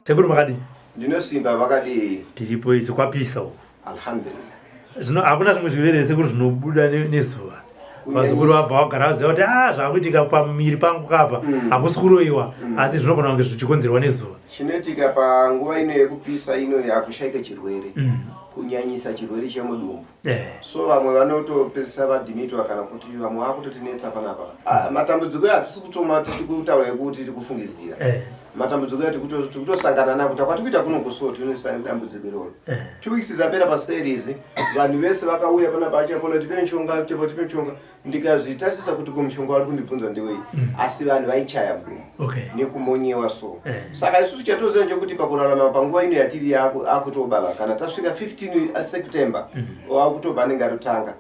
Seguro makadi. Ndinosimba vakadi. Tiripo izo kwapisa uko. Alhamdulillah. Zvino hakuna zvimwe zvirwere sekuru zvinobuda nezuva. Vazukuru vabva vagara vaziva kuti zvakuitika pamiri pangu kapa hakusi kuroyiwa asi zvinogona kunge zvichikonzerwa nezuva. Chinoitika panguva ino yekupisa ino yakushaika chirwere. Kunyanyisa chirwere chemudumbu. So vamwe vanotopesisa vadhimitwa kana kuti vamwe vakutotinetsa panapa. Matambudziko atisi kutaura kuti tikufungizira. Matambudziko ati kutosangana nako kuti kwatikuita kuno kusoti unosangana dambudziko iroro. 2 weeks zapera paseries vanhu vese vakauya panapa achapona tipe mishonga ndikazvitasisa kuti kumishonga vari kundibvunza ndewei asi vanhu vaichaya mudumbu nekumonyewa so. Saka isusu chatoziva nchekuti pakurarama panguva ino yatiri akutobava kana tasvika 15 September akutobva anenge atotanga.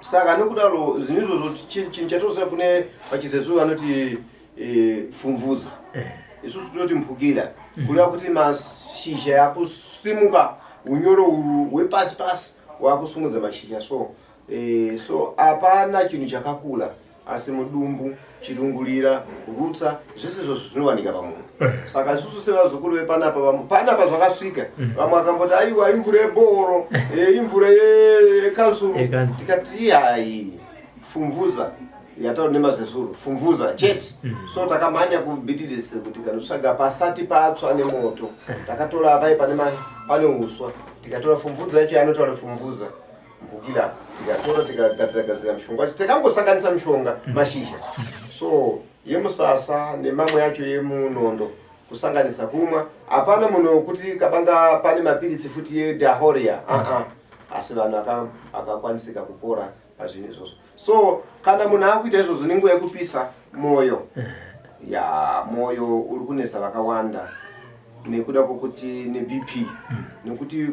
Saka nokudaro zvinhu izvozvo chinhu chatoziva kune pachizezu vanoti fumvuza. Isusu tinoti mpukira kureva kuti mashizha yakusimuka unyoro hwepasi wakusumudza mashizha so hapana chinhu chakakula asi mudumbu chirungulira rutsa zvese izvozvo zvinowanika pamunhu. Saka isusu sevazukuru vepanapa zvakasvika vamwe akamboti aiwa imvura yebhoro imvura yekansuru tikati hai fumvuza yataura nemazezuru fumvuza chete. So takamhanya kubhidirisi kuti kanosvaga pasati patsva nemoto takatora apai pane uswa tikatora fumvuza yacho yanotaura fumvuza mpukira tikatora tikagadzira mishonga yacho tikangosanganisa mishonga mashizha so yemusasa nemamwe yacho yemunondo kusanganisa kumwa. Hapana munhu kuti kabanga pane mapiritsi futi yedahoria asi vanhu akakwanisika kupora pazvinhu izvozvo. So kana munhu akuita izvozvo nenguva yekupisa moyo moyo uri kunesa vakawanda nekuda kwokuti neBP nekuti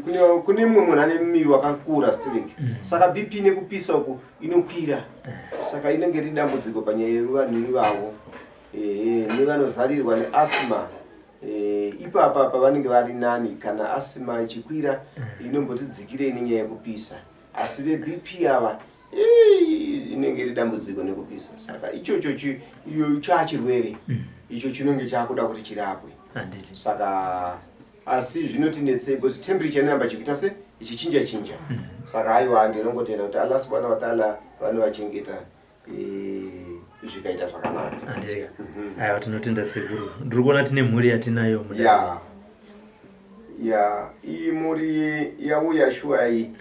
kune mumwe munhu ane muviri wakakura stiriki saka BP nekupisa uku inokwira saka inenge iri dambudziko panyaya yevanhu ivavo nevanozarirwa neasthma ipapa pavanenge vari nani kana asthma ichikwira inombotidzikirei nenyaya yekupisa asi veBP ava inenge iri dambudziko nekupisa saka ichocho chachirwere icho chinenge chakuda kuti chirapwe. Saka asi zvinotinetsei because temperature inamba chikuita se ichichinja saka aiwa ndinongotenda kuti Allah subhanahu wa ta'ala vanovachengeta zvikaita zvakanaka. Aiwa tinotenda sekuru. Ndiri kuona tine mhuri yatinayo mudai. Iyi mhuri yauya shuwa iyi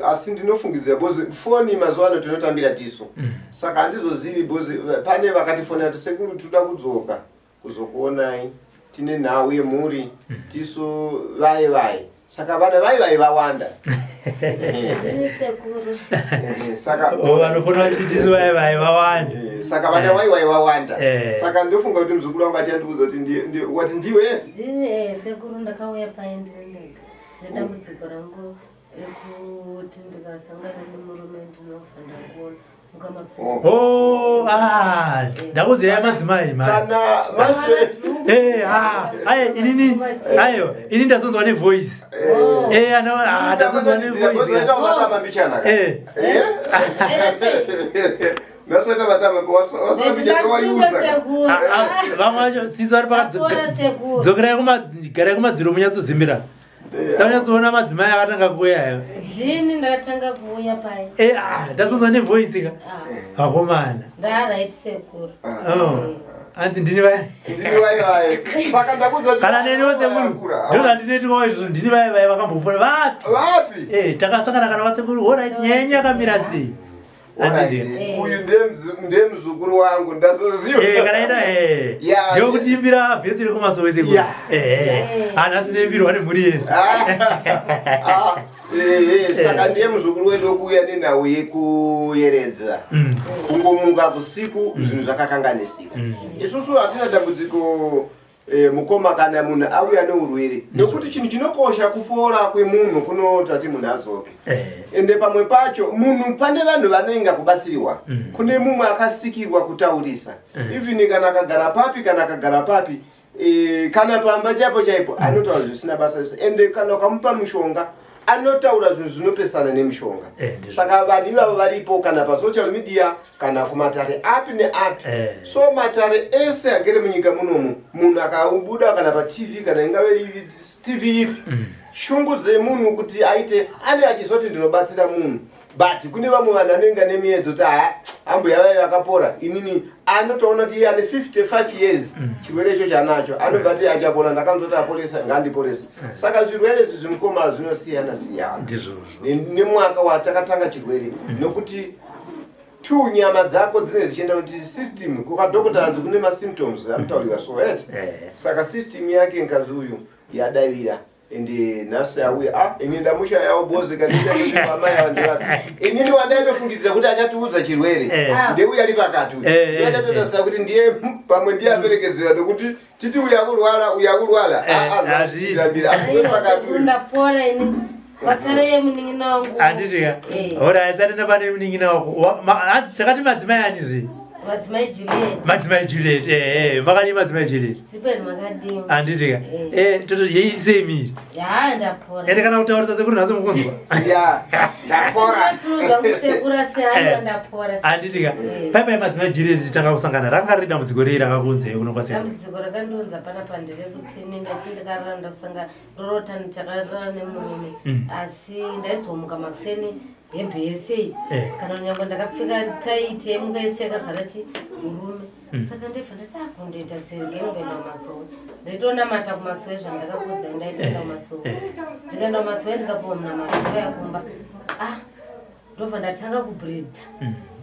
asi ndinofungidzira bozi foni mazuva ano tinotambira tiso saka handizozivi bozi pane vakatifona kuti sekuru toda kudzoka kuzokuonai tine nhau yemhuri tiso vai saka vana vai vawanda saka vanofona kuti tiso vai vawanda saka vana vai vawanda saka ndofunga kuti muzukuru wangu achandiudza kuti wati ndiwe sekuru ndakauya paendendeka nedambudziko rangu rekuti ndikasangana nemurume ndinofanda kuona ndakuziva madzimai ini ndasonzwa nevoice ndasonzwa nevoice vamwe vacho tsitsi vari pakadzokerai kumadziro munyatsozimbira Tanyatsoona madzimai akatanga kuuya. Ndini ndakatanga kuuya pai. Ndasonzwa nevoice ka. Akomana. Ndaraiti sekuru. Anti ndini vai. Ndini vai. Saka ndakudza kuti kana neni wose munhu. Ndozva ndinetwa izvo ndini vai vakambofona vapi? Takasangana kana vasekuru alright nyenya kamira sei. Uyu ndiye muzukuru wangu ndazoziva. Kana ida ndio kutimbira vhesi rekumasowe sekuru. Ana tinembirwa nemhuri yese. Saka ndiye muzukuru wedu okuuya nenhau yekuyeredza. Kungomuka usiku zvinhu zvakakanganisika. Isusu hatina dambudziko mukoma kana munhu auya neurwere nekuti chinhu chinokosha kupora kwemunhu kunotati munhu azoke ende pamwe pacho munhu pane vanhu vanoinga kubatsirwa kune mumwe akasikirwa kutaurisa even kana akagara papi kana pamba chaipo anotaura zvisina basa rese ende kana ukamupa mushonga anotaura zvinhu zvinopesana nemushonga saka vanhu ivavo varipo kana pasocial media kana kumatare api neapi so matare ese agere munyika munomu munhu akaubuda kana patv kana ingave tv ipi shungu dzemunhu kuti aite ane achizoti ndinobatsira munhu but kune vamwe vanhu anoinga nemiedzo kuti ambuya vaive vakapora inini anotoona kuti ane 55 years chirwere icho chanacho anobva kuti achapona ndakanzoti aporesa ngandiporesa saka zvirwere izvi zvimukoma zvinosiyana siyana nemwaka watakatanga chirwere nokuti tu nyama dzako dzine dzichienda kuti system kukadhokota anzi kune masymptoms anotauriwa so saka system yake nkazi uyu yadavira ende nhasi auya ini ndamusha yawo bozi kanita kuti mama yawandiwapi inini wandaitofungidzira kuti achatiudza chirwere ndeuya ari pakati ndatotasira kuti ndiye pamwe ndiye aperekedzera nokuti titi uyakurwara azvitirambira asi pakati ndapora ini wasareye munin'ina wangu anditika ora aisatenda pane munin'ina wako takati madzimai anizvi Madzimai Juliet, makani Madzimai Juliet. Sipeni makadini. Anditika. Toto yeise miri. Ya, ndapora. Ende kana utaurisa sekuru nazo mukunzwa. Ya, ndapora. Asifuza kusekura seayo ndapora. Anditika. Pai Madzimai Juliet tanga kusangana ranga rida dambudziko rei rakakunze unokwase. Dambudziko rakandonza pana pandere kuti ndingati ndakaranda kusanga rorota nitakarara nemurume. Asi ndaizomuka makuseni hembe yese kana nyangwe ndakapfeka taiti yemuka yese yakazara murume saka ndifana takundoita sergengoenda kumasowe ndaitonamata kumasowe zvandakakudza ndaitoenda kumasowe ndikaenda kumasowe ndikapuwa munamatombo yakumba ndobva ndatanga kubhridha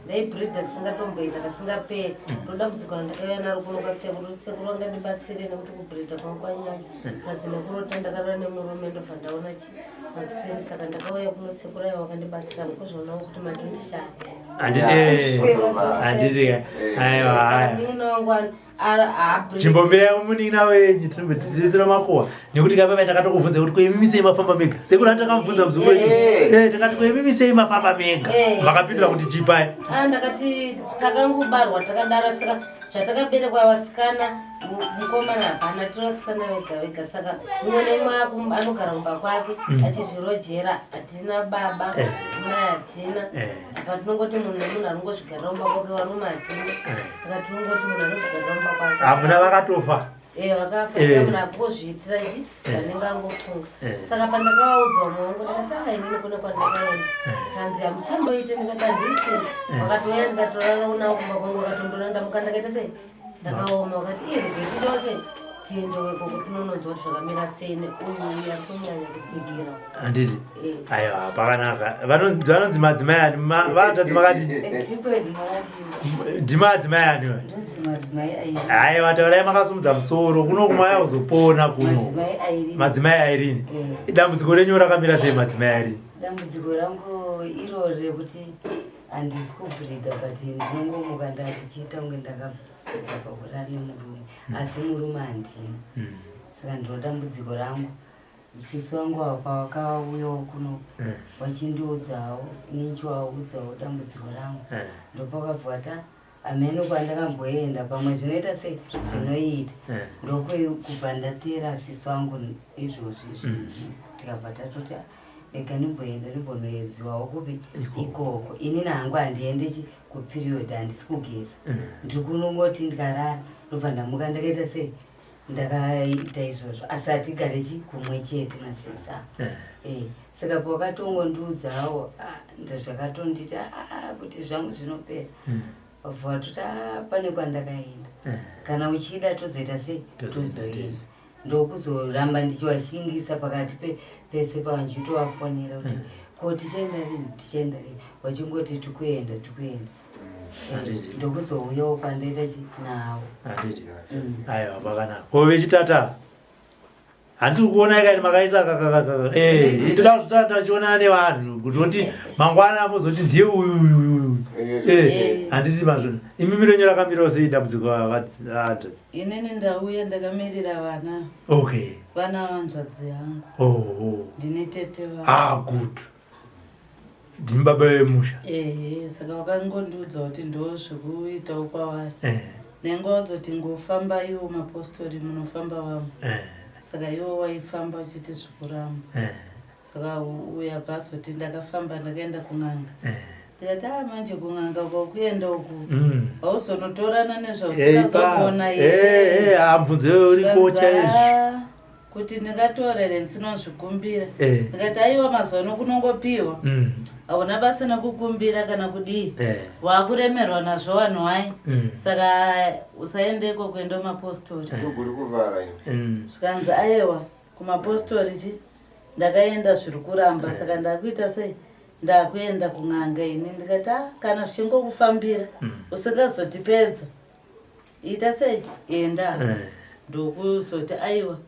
ndaibhridha zisingatomboita kasingaperi ndodambudziko randakauya naro kuno kwasekuru sekuru angandibatsire nekuti kubhridha kwangu kwanyanya kazi nekurota ndakarara nemurume ndobva ndaona makuseni saka ndakauya kuno sekuru ayo wakandibatsira kuzvionawo kuti matondishaya anditika aiwa munin'ina wangu chimbombera munin'ina wenyu timbotizisira makuwa nekuti kapapa ndakatokubvunza kuti koimimisei mafamba mega sekuru andakamubvunza muzungu takati koimimisei mafamba mega makapindura kuti chipai ndakati takangobarwa takadara saka zvatakaberekwa vasikana mukomana hapana tirasikana vega vega saka umwe nemwe anogara mumba kwake achizvirojera hatina baba mai hatina apa tinongoti munhu nemunhu aringozvigarira mumba kwake varume hatina saka tinongoti munhu aringozvigarira mumba kwake hamuna vakatofa vakafa saka munhu akuzviitira ichi zvanenge angofunga saka pandakavaudza umwe wangu ndakati inini kune kwandakaenda kanzi hamuchamboite ndikati handisini wakatoya ndikatorara unawo kumba kwangu wakatondona ndamuka ndakaita sei ndakaoma wakati regetidose tiendoweko kuti tinononzwa kuti zvakamira sei neuyu ari kunyanya kudzigira handiti aiwa pakanaka vanonzi madzimai ani vatadzi makati ndimadzimai aniwa aiwa taurai makasumudza musoro kuno kumaya uzopona kuno madzimai airini dambudziko renyu rakamira sei madzimai airini dambudziko rangu iro rekuti handisi kubhridha but ndinongomuka ndakuchiita kunge ndakabva pakurara nemurume asi murume handina saka ndiro dambudziko rangu sisi wangu apa wakauyawo kuno wachindiudzawo nichiwaudzawo dambudziko rangu ndopakabva ta ameno kwandakamboenda pamwe zvinoita sei zvinoita ndokubva ndatera sisi wangu izvozvi tikabva tatoti ega nimboenda nimbonoedziwawo kupi ikoko inini hangu handiendi kuperiod handisi kugeza ndikunongoti ndikarara ndobva ndamuka ndakaita sei ndakaita izvozvo asi hatigare kumwe chete nasisa saka pawakatongondiudzawo zvakatondita kuti zvangu zvinopera wabva watoti pane kwandakaenda kana uchida tozoita sei tozoenda ndokuzoramba ndichiwashingisa pakati pese panchitowafonera kuti ko tichaenda rini wachingoti tikuenda ndokuzouyawo pandaita nawo aiwa pakanaka ko vechitata handisi kuona ikaini makaisa ndoda kutata chiona nevanhu kuti mangwana muzoti ndiye uyu handiti mazvona imimi renyu rakamirawo sei dambudziko vavata inini ndauya ndakamirira vana okay vana vanzvadzi yangu ndine tete vangu good ndimi baba vemusha saka vakangondiudza kuti ndo zvekuitawo kwavari nengodzoti ngofamba iwo mapostori munofamba vamwe saka iwo waifamba uchiti zvikuramba saka uya bvazoti ndakafamba ndakaenda kun'anga ndikati manje kun'anga kwakuenda uku hauzonotorana nezvausingazogona abvunze urikocha izvi kuti ndingatorere ndisinozvikumbira ndikati aiwa mazuva nokunongopiwa hauna basa nekukumbira kana kudii wakuremerwa nazvo vanhu wai saka usaendeko kuenda mapostori zvikanzi aiwa kumapostori chi ndakaenda zviri kuramba saka ndakuita sei ndakuenda kun'anga ini ndikati kana zvichingokufambira usingazotipedza ita sei enda ndokuzoti aiwa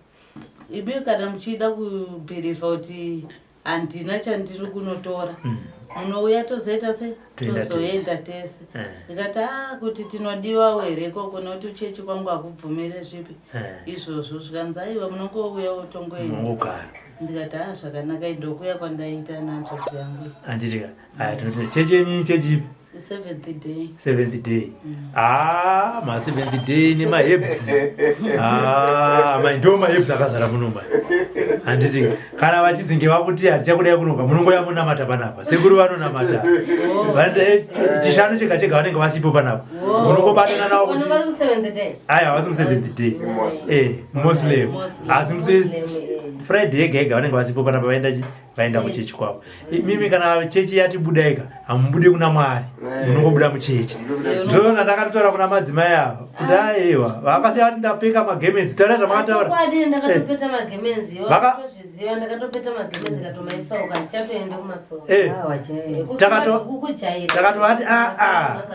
imi kana muchida kubhirivha kuti handina chandiri kunotora munouya tozoita se tozoenda tese ndikati kuti tinodiwa wereko kunoti uchechi kwangu akubvumire zvipi izvozvo zvikanzi aiwa munongouyawo tongoenda ndikati zvakanaka ndokuya kwandaita nanzvadzi yangu handitika chechenyi chechipi 7th day ma 7th day nemahebs ndo mahebs akazara munoma handiti kana vachidzinge vakuti hatichakudai kunoka munongoya munamata panapa sekuru vanonamata chishanu chega chega vanenge vasipo panapa munongobatana navo kuti aya havasi mu7th day muslim asi friday yega yega vanenge vasipo panapa vaenda kuchechi kwavo mimi kana chechi yati budaika hamubudi kuna Mwari munongobuda muchechi ndona ndakatotora kuna madzimai ava kuti aiwa vakasiya vati ndapeka magemenzi taura zvamakataura ndakatopeta magemenzi vakatozviziva ndakatopeta magemenzi katomaisauka ndichatoenda kumasoro takatovati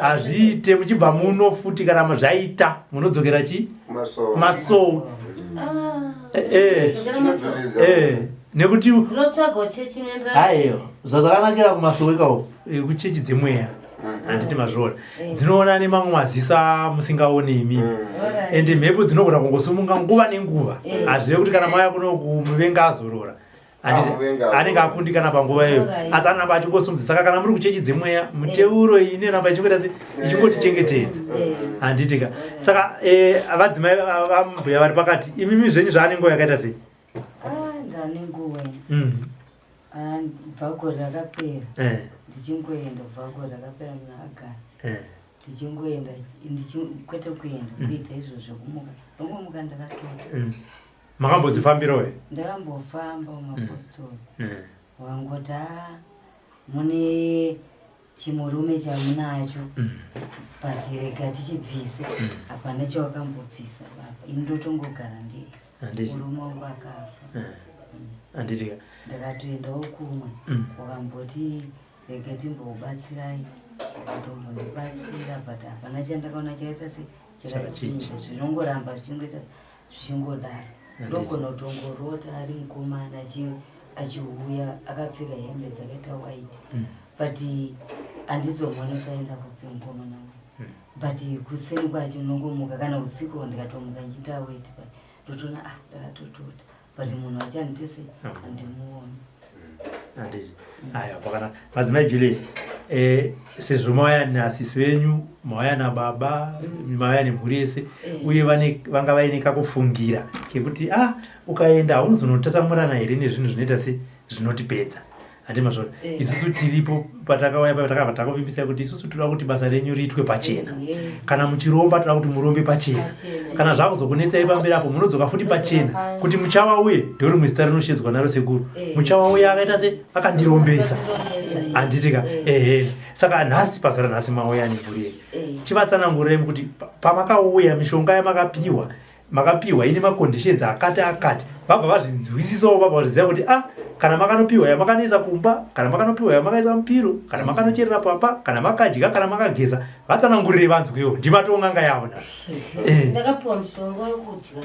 hazviite muchibva muno futi kana zvaita munodzokera chi masou nekuti aiwa zvazvakanakira kumasou ikao kuchechi dzemweya handiti mazvora dzinoona nemamwe maziso musingaoni imimi ende mhepo dzinogona kungosumunga nguva nenguva hazvive kuti kana mauya kunoku muvenga azorora anenge akundikana panguva iyo asi anamba achingosumudza saka kana muri kuchechi dzemweya muteuro iyi inoramba ichingotichengetedza handitika saka vadzimai vambuya vari pakati imimi zvenyu zvaanengo yakaita sei ndanenguva bvagore rakapera ndichingoenda bvagore rakapera muna Agasti ndichingoenda kwete kuenda kuita izvo zvekumuka nongomuka ndakatota makambodzifambirawo ndakambofamba mumapostori wangoti mune chimurume chamunacho but rega tichibvise hapana chawakambobvisa baba ini ndotongogara ndiri murume wangu akafa handitika ndakatoendawo kumwe wakamboti rege timbobatsirai akatombondibatsira but hapana chandakaona chakaita se chirachinja zvinongoramba zvichingoita zvichingodaro ndogona kutongorota ari mukomana achiuya akapfeka hembe dzakaita white but handizomona kuti aenda kupi mukomana wangu but kuseni kwacho nongomuka kana usiku ndikatomuka nchiita wait ndotoona ndakatotota but munhu achanditese handimuoni handiti aya pakanaka madzimai Juliet sezvo mauya nasisi venyu mauya nababa mauya nemhuri yese uye vanga vaine kakufungira kekuti ukaenda haunozonotatamurana here nezvinhu zvinoita se zvinotipedza handi mazvona isusu tiripo patakauya patakabva takuvimbisa kuti isusu toda kuti basa renyu riitwe pachena kana muchiromba toda kuti murombe pachena kana zvakuzokunetsai pamberi apo munodzoka futi pachena kuti muchawauye ndeuri muzita rinoshedzwa naro sekuru muchawauye akaita se akandirombesa handitika saka nhasi basa ranhasi mauya nemhuri yenyu chivatsanangurai kuti pamakauya mishonga yamakapiwa makapiwa ine maconditions akati vabva vazvinzwisisawo baba vaziva kuti kana makanopiwa yamakanisa kumba, kana makanopiwa yamakaisa mupiro, kana makanocherera papa, kana makadya, kana makageza, vatsanangurire vanhu kwewo ndimatonganga yaona. Ndakapiwa mushonga wekudya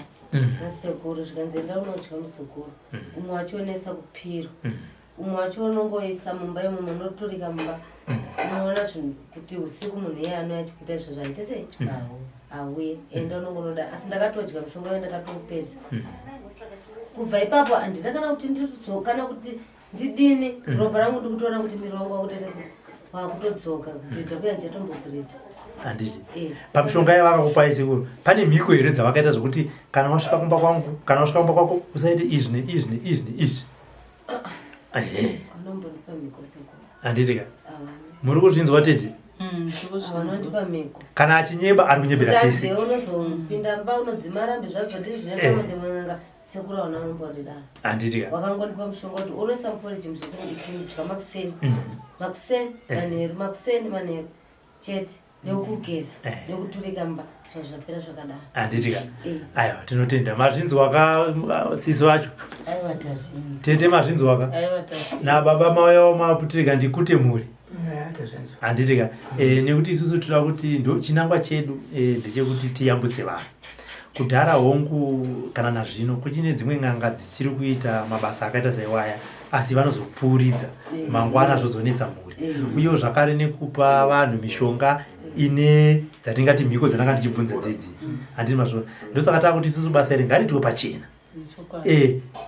nasekuru zvikanzi enda unodya musekuru. Umwe wachionesa kupiro. Umwe wacho unongoisa mumba imomo unoturika mumba. Unoona kuti usiku munhu iye anoya kuita izvo zvaite sei? Auye enda unongonoda asi ndakatodya mushonga wayo ndakatopedza. Kubva ipapo handina kana kuti nditodzoka kana kuti ndidini ropa rangu ndikutoona kuti miri wangu wakutotese wakutodzoka kutoita kuya ndichatombopureta. Handiti pamushonga yavakakupai sekuru pane mhiko here dzavakaita zvokuti kana wasvika kumba kwangu kana wasvika kumba kwako usaite izvi neizvi. Anombonipa mhiko sekuru. Handiti ka muri kuzvinzwa tete vanondipa mhiko kana achinyeba ari kunyebera tese unozopinda mba unodzima rambe zvazodii zvinepamodzemanga sekuru aona unomboridana. Handiti ka wakangonipa mushonga kuti unoisa muporiji muzvekuru ichidya makuseni manheru makuseni manheru chete nekugeza nekuturika mba zvazvapera zvakadaro. Handiti ka aiwa tinotenda mazvinzwaka sisi vacho tete mazvinzwaka nababa mauyawo maputirika ndikute mhuri. Handiti ka nekuti isusu toda kuti chinangwa chedu ndechekuti tiyambutse vanhu. Kudhara hongu kana nazvino kuchine dzimwe n'anga dzichiri kuita mabasa akaita seiwaya asi vanozopfuuridza mangwana zvozonetsa mhuri uyewo zvakare nekupa vanhu mishonga ine dzatingati mhiko dzananga tichibvunza dzidzi. Handiti mazvona ndosaka takuti isusu basa iri ngariitwe pachena.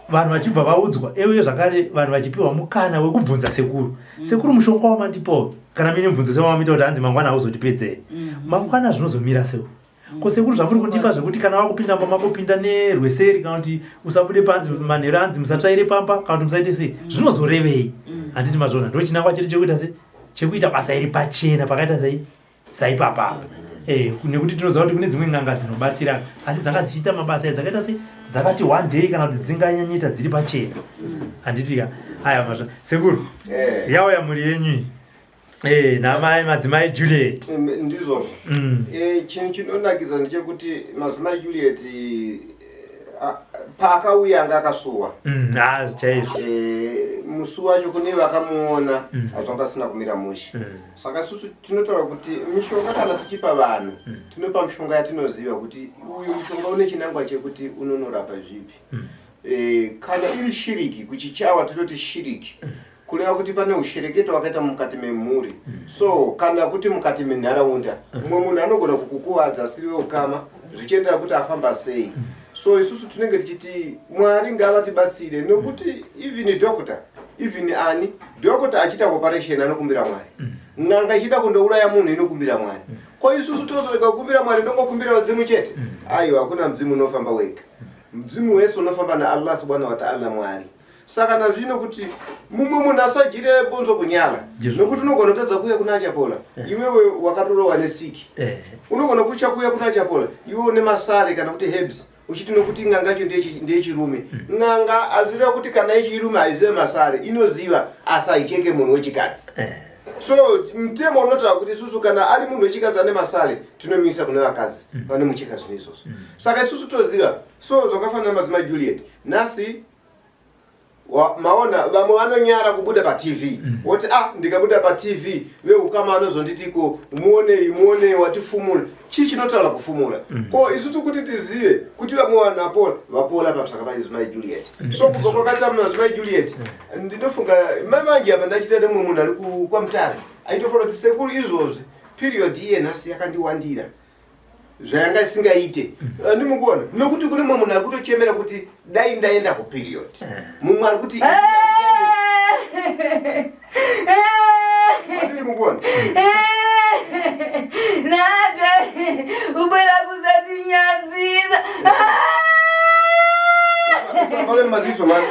Vanhu vachibva vaudzwa uye zvakare vanhu vachipiwa mukana wekubvunza sekuru mushonga wamandipawo kana mine mubvunzo sewamamita kuti hanzi mangwana hauzotipedzei mangwana zvinozomira sei ko sekuru zvamuri kundipa zvekuti kana wakupinda makopinda nerweseri kana kuti usabude panze manheru anzi musatsvaire pamba kana kuti musaite sei zvinozorevei. Handiti mazvona ndo chinangwa chedu chekuita chekuita basa iri pachena pakaita saipapa nekuti tinoziva kuti kune dzimwe n'anga dzinobatsira asi dzanga dzichiita mabasa dzakaita sei dzakati one day kana kuti dzinganyanyita dziri pachena. Handiti ka aya mazva sekuru yauya mhuri yenyu namai madzimai Juliet ndizvo chinhu chinonakidza ndechekuti madzimai Juliet paakauya anga akasuwa chaizvo musi wacho kune vakamuona zvanga asina kumira mushe saka isusu tinotaura kuti mishonga kana tichipa vanhu tinopa mishonga yatinoziva kuti uyu mushonga une chinangwa chekuti unonorapa zvipi. Kana iri shiriki kuchichawa tinoti shiriki kureva kuti pane ushereketo wakaita mukati memhuri so kana kuti mukati menharaunda mumwe munhu anogona kukukuvadza asiri weukama zvichiendera kuti afamba sei. So isusu tinenge tichiti Mwari ngavatibatsire nokuti even doctor even ani doctor achita operation anokumbira Mwari n'anga ichida kundouraya munhu inokumbira Mwari ko isusu tozorega kukumbira Mwari ndongokumbira vadzimu chete aiwa hakuna mdzimu unofamba wega mdzimu wese unofamba naAllah subhanahu wa ta'ala Mwari. Saka nazvino kuti mumwe munhu asajire bonzo kunyala nokuti unogona kutadza kuuya kuna achapola iwewe wakatorowa nesiki unogona kucha kuuya kuna achapola iwe une masare kana kuti herbs uchiti nokuti n'anga yacho ndeyechirume n'anga aziva kuti kana yechirume haizive masare inoziva asi haicheke munhu wechikadzi. So mtemo unotaura kuti isusu kana ari munhu wechikadzi ane masare tinomisa kune vakadzi vane mucheka zvino izvozvo. Saka isusu toziva so zvakafanana madzimai Juliet nhasi maona vamwe vanonyara kubuda paTV woti ndikabuda paTV veukama anozonditiko muone watifumula chii chinotaura kufumula ko isusu kuti tizive kuti vamwe vanhu vapola papsaka madzimai Juliet. So kubva kwakaita madzimai Juliet ndinofunga manje apa ndachita nemumwe munhu ari kwamutare aitofanira kuti sekuru izvozvi period iye nhasi yakandiwandira zvayanga isingaite ndimukuona nokuti kune mumwe munhu ari kutochemera kuti dai ndaenda kuperiod mumwe ari kuti ndimukuona nada ubera kuzatinyadziza sambale maziso mani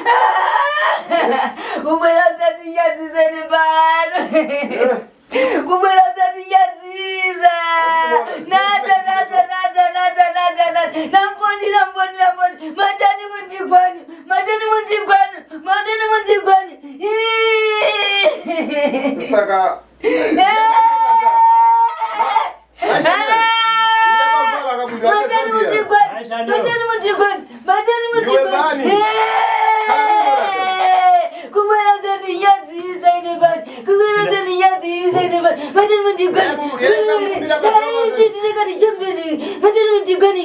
ubera kuzatinyadziza nepano kubera kuzatinyadziza nada nambondi matani mundigwani saka Matani mutigoni. Matani mutigoni. Kubera zani yadzi zaine bani. Kubera zani yadzi zaine bani. Matani mutigoni. Ndineka ndichembeni. Matani mutigoni.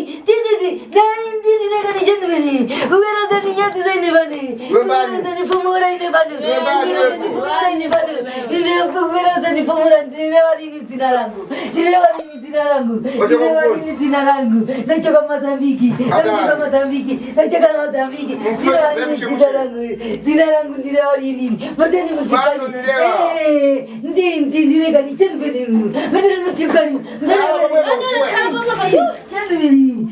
Ndineka ndichembeni. Kubera zani yadzi zaine bani. Kubera zani fumura ine bani. Kubera ine bani. Kubera zani fumura ndinewa lini zina langu. Ndinewa lini zina langu. Ndinewa lini zina langu. Nachoka Mozambiki. Nachoka Mozambiki. Nachoka Mozambiki. Ndinewa lini zina langu. Zina langu ndinewa lini. Matani mutigoni. Ndineka ndichembeni. Matani mutigoni. Chandveri.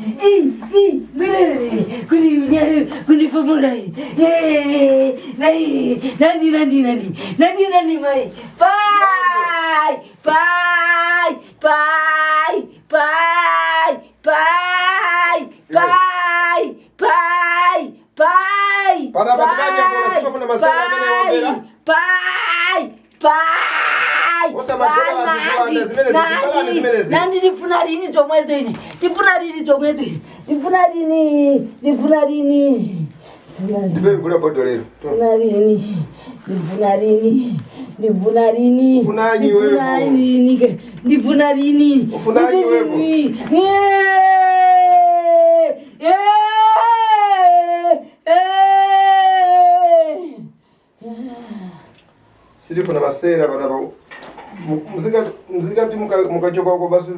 Kuni fumura. Nandi mai. Bye. Nandi ndifuna rini chomwecho ini. Ndifuna rini chomwecho ini. Ndifuna rini. Ndifuna rini. Ndifuna bodo lero. Ndifuna rini. Ndifuna rini. Ndifuna rini. Ufunanyi wewe. Ndifuna rini. Ufunanyi wewe. Silifuna masera bana bawo. Muzika ndi mukachoka uko basi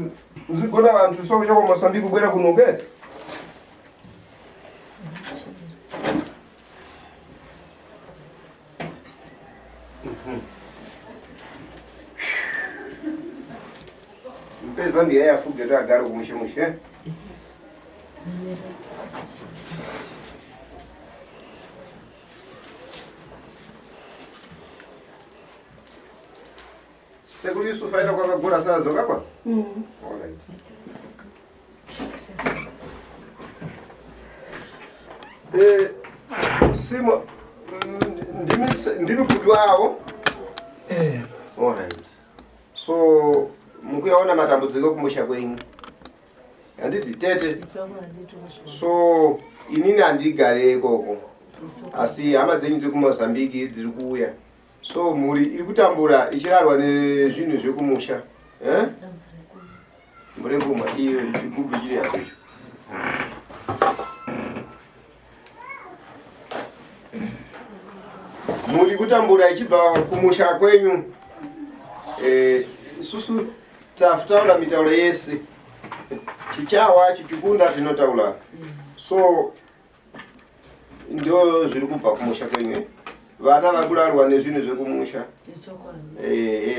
muzigona vantu so kuchoka Mozambique kubwera kuno kete. Zambia yafuge agara kumushemushe. Seguro isso faz na Coca-Cola sasa zoga kwa? Alright. Simo ndimi kudwao. Alright. So mukuyaona matambudziko kumusha kwenyu. Anditi tete. So inini andigare ikoko. Asi hama dzenyu dziri kuMozambique dziri kuuya. So muri iri kutambura ichirarwa nezvinhu zvekumusha. Muri kumwa iyo chigubu chiri hacho. Muri kutambura ichibva kumusha kwenyu. Susu tafutaura mitauro yese. Chichawa chichukunda tinotaura. So ndio zviri kubva kumusha kwenyu. Vana vakurarwa nezvinhu zvekumusha.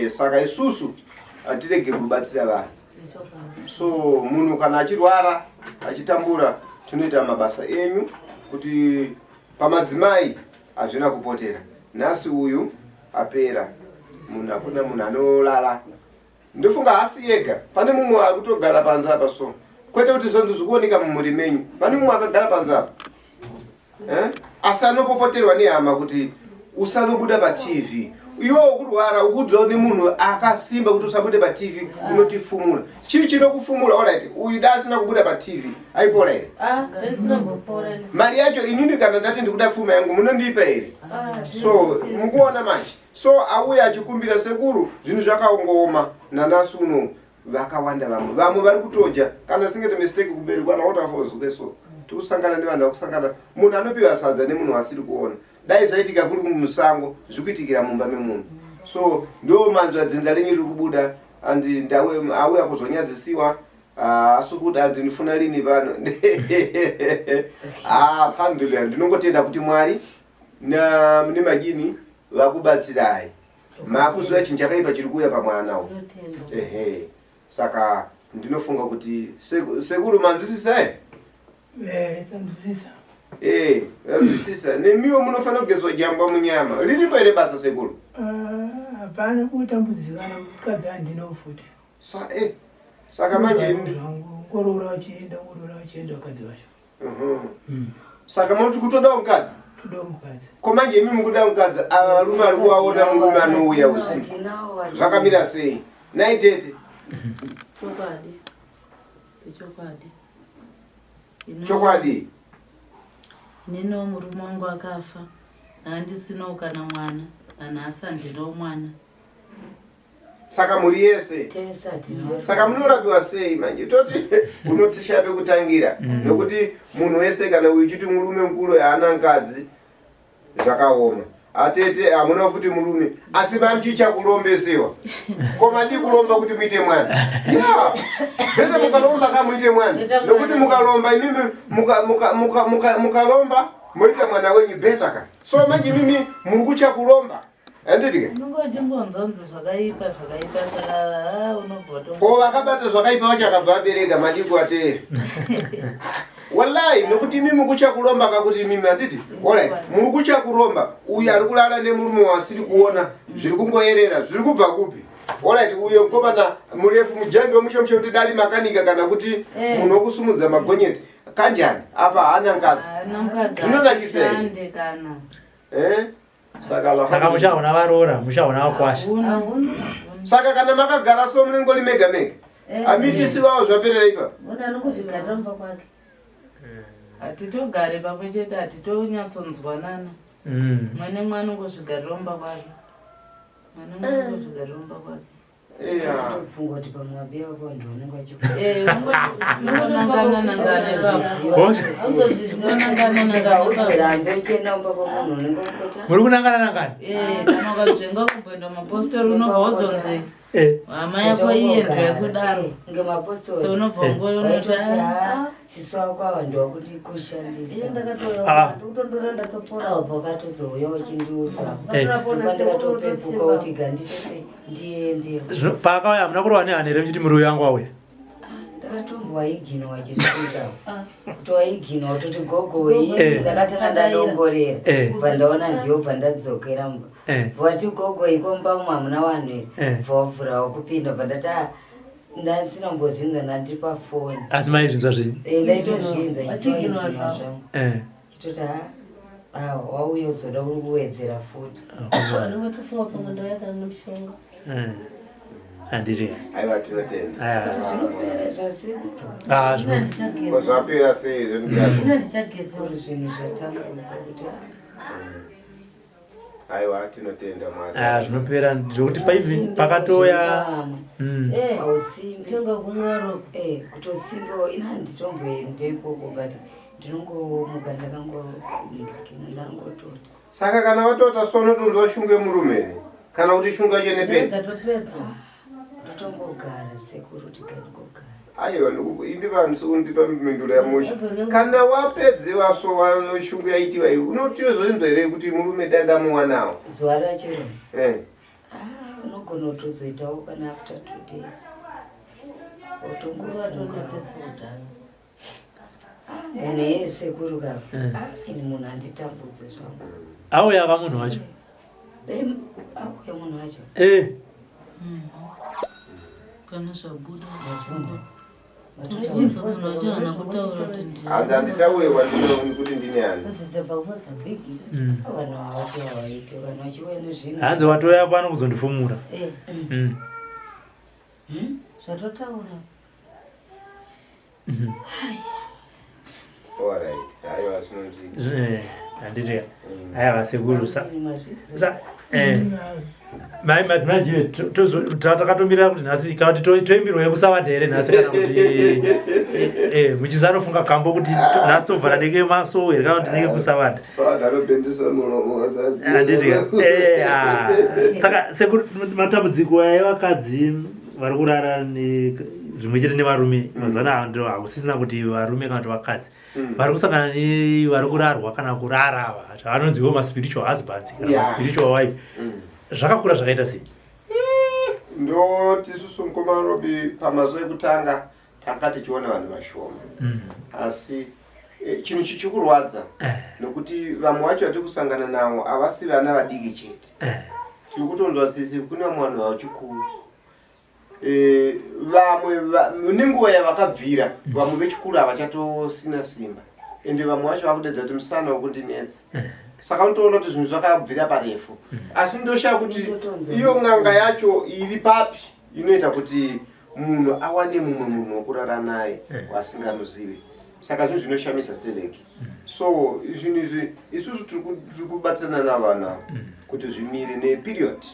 Saka isusu atirege kubatsira vanhu. So munhu kana achirwara achitambura tunoita mabasa enyu kuti pamadzimai hazvina kupotera. Nhasi uyu apera. Munhu akuna munhu anolala. Ndofunga hasi yega. Pane mumwe akutogara panze apa so. Kwete kuti zonzo zvikuoneka mumuri menyu. Pane mumwe akagara panze apa. Asi anopopoterwa nehama kuti usanobuda pa TV. Iwo kurwara ukudzwa nemunhu akasimba kuti usabude pa TV unotifumura. Chii chinokufumura alright. Uyu dasina kubuda pa TV. Aipora ere? Resina mbopora. Mari yacho inini kana ndati ndikuda pfuma yangu munondipa ere? So mukuona manje. So auya achikumbira sekuru zvinhu zvakaongoma nanasi uno vakawanda vamwe vari kutoja kana singete mistake kuberekwa na waterfalls kubeso. Tusangana nevanhu vakusangana munhu anopiwa sadza nemunhu asiri kuona. Dai zvaitika kuri musango zvikuitikira mumba memunhu. So ndo manzwa dzinza lenyu riri kubuda andi ndawe auya kuzonyadzisiwa asukuda ndinifuna lini pano. Alhamdulillah ndinongotenda kuti Mwari na nemagini vakubatsirai. Makuzo yachinja chakaipa chiri kuuya pamwanawo. Saka ndinofunga kuti sekuru manzwisisa Tandusisa. Tandusisa. Nemiwo munofana kugezwa jamba munyama. Lilipo ere basa sekuru? Hapana kutambudzikana mukadzi andinofuta. Saka manje ngorora wachienda wakadzi wacho. Saka muti kutoda mukadzi? Toda mukadzi. Ko manje imi mukuda mukadzi arume ari kuaona murume anouya usiku. Zvakamira sei? Naitete. Chokwadi. Chokwadi. chokwadi nino murume wangu akafa handisino kana mwana nanhasi handino mwana saka muri yese saka munorapiwa sei manje toti unotishape kutangira nokuti munhu wese kana uchiti murume mukuru yaana nkadzi zvakaoma atete hamuna futi murume asi mamchicha kulombesewa koma di kulomba kuti muite mwana bete mukalomba kamuite mwana nokuti mukalomba imimi mukalomba muite mwana wenyu beta ka so manje mimi muri kucha kulomba anditike unongochimbonzonzi zvakaipa saka unobva ko vakabata zvakaipa vachakabva abereka madiko atee wallahi nokuti mimi kucha kulomba kakuti mimi anditi alright muri kucha kuromba uyu ari kulala nemurume wasiri kuona zviri kungoerera zviri kubva kupi alright uyo mkomana murefu mujaimbi wemushemushe kuti dali makanika kana kuti munhu wokusumudza magonyeti kanjani apa haana nkadzi zvinonakidza saka muchaona varora muchaona vakwasha saka kana makagara so munengori mega mega amitisi vavo zvaperera ipa hatitogare pamwe chete hatitonyatsoonzwanana mwene mwana ungozvigariromba kwake Fungo tipo mwabia kwa ndo nengo chuko. Muri kunangana nangani? Kana kajenga kupenda mapostori unovodzonze. Mama yako iyendo yakudaro ngemapostori. So unovongo unota siswa kwa ndo kuti kushandisa. Utondorenda topora. Pakatozoya uchindiudza. Ndakatopepuka kuti ganditese ndiye. Pakauya hamuna kurova nehanere muchiti muri uyu wangu wauya. Ndakatombo waigina wachisvika. Kuti waigina utoti gogo iyi ndakatanga ndadongorera. Pandaona ndiyo pandadzokera mba. Vati gogo ikomba mwamuna wanhu ere. Vavhurawo kupinda pandata ndasina mbozvinzwa ndandiri pafoni. Asi maizvinzwa zvinyi? Ndaitozvinzwa chichiginwa zvangu. Chitoti wauya uzoda uri kuwedzera futi. Tofunga pamwe ndoyaka nomushonga. Handiri. Aiwa tinotenda. Zvinopera zvose. Zvapera sei ndichageza uri zvinhu zvatambudza kuti aiwa tinotenda mwari. Zvinopera zvokuti paivi pakatoya ausimbi tenga kumwaro kutosimba ina nditomboende ikoko but ndinongomuka ndangotota. Saka kana watota sono tunzwa shunge murumeni kana kuti shunga chenepedza ndotombogara sekuru tikangogara. Aiwa indi vanhu undipa mhinduro yamusha kana wapedze wasowa shungu yaitiwa iyi unotiyozonzwa here kuti murume dada muwanawo zuva racho unogona kutozoitawo kana after 2 days munhu yesekuru kavo ini munhu handitambudze zvangu auya kamunhu wacho auya munhu wacho kana zvabuda hanzi handitaure kwandinooni kuti ndine hani vanhu vacho havaite vanhu vachiuya nezvinhu hanzi watoya pano kuzondifumura zvatotaura alright aiwa zvinonzi handiti aiwa sekuru mai madzimai jive takatomirira kuti nhasi kana kuti toimbirwa kusavadha here nhasi kana kuti muchizanofunga kambo kuti nhasi tobvara deke maso here kana kuti tinenge kusavadha handiti saka sekuru matambudziko evakadzi vari kurara zvimwe chete nevarume mazana ndo hakusisina kuti varume kana kuti vakadzi vari kusangana nevari kurarwa kana kurara vanonziwo maspiritual husbands kana maspiritual wife zvakakura zvakaita sei? Ndoti isusu mukomarobi pamazuva ekutanga tanga tichiona vanhu vashoma asi chinhu chichikurwadza nokuti vamwe vacho vatiri kusangana navo havasi vana vadiki chete tiri kutonzwa sisi kune vamwe vanhu vachikuru vamwe nenguva yavakabvira vamwe vechikuru havachatosina simba ende vamwe vacho vakudedza kuti musana wokundinetsa saka unotoona kuti zvinhu zvakabvira parefu asi ndoshaya kuti iyo n'anga yacho iri papi inoita kuti munhu awane mumwe munhu wokurara naye wasingamuzivi saka zvinhu zvinoshamisa steleki. So zvinhu izvi isusu tiri kubatsirana navana kuti zvimire neperiod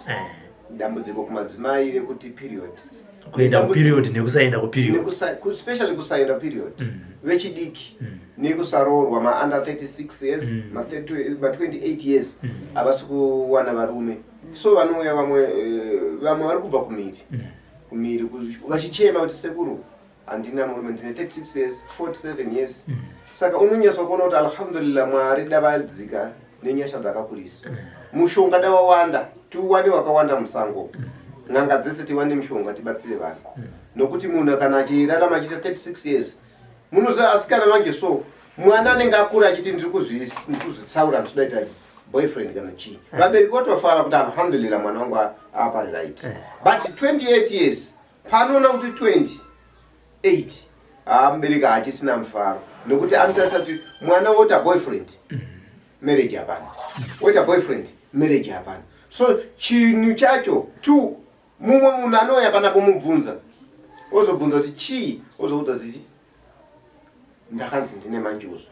dambudziko kumadzimai rekuti period kuenda kuperiod nekusaenda kuperiod especially kusaenda period vechidiki nekusaroorwa ma-under 36 years ma-28 years havasi kuwana varume. So vanouya vamwe vari kubva kumiri vachichema kuti sekuru handina murume ndine 36 years 47 years. Saka unonyasa kuona kuti alhamdulillah Mwari davadzika nenyasha dzakakurisa. Mushonga davawanda tiwane wakawanda musango. N'anga dzese tiwane mushonga tibatsire vanhu. Nokuti munhu kana achirarama achiita 36 years munoziva asikana manje so mwana anenge akura achiti ndiri kuzvitsaura ndinodaita boyfriend kana chii. Vabereki vatofara kuti alhamdulillah mwana wangu apari right. But 28 years panoona kuti 28 mubereki achisina mufaro nokuti anotarisa kuti mwana wota boyfriend marriage hapana, wota boyfriend marriage hapana. So chinhu chacho tu mumwe munhu anouya panapo mubvunza ozobvunza kuti chii, ozouta ziti ndakanzi ndine manjuzu.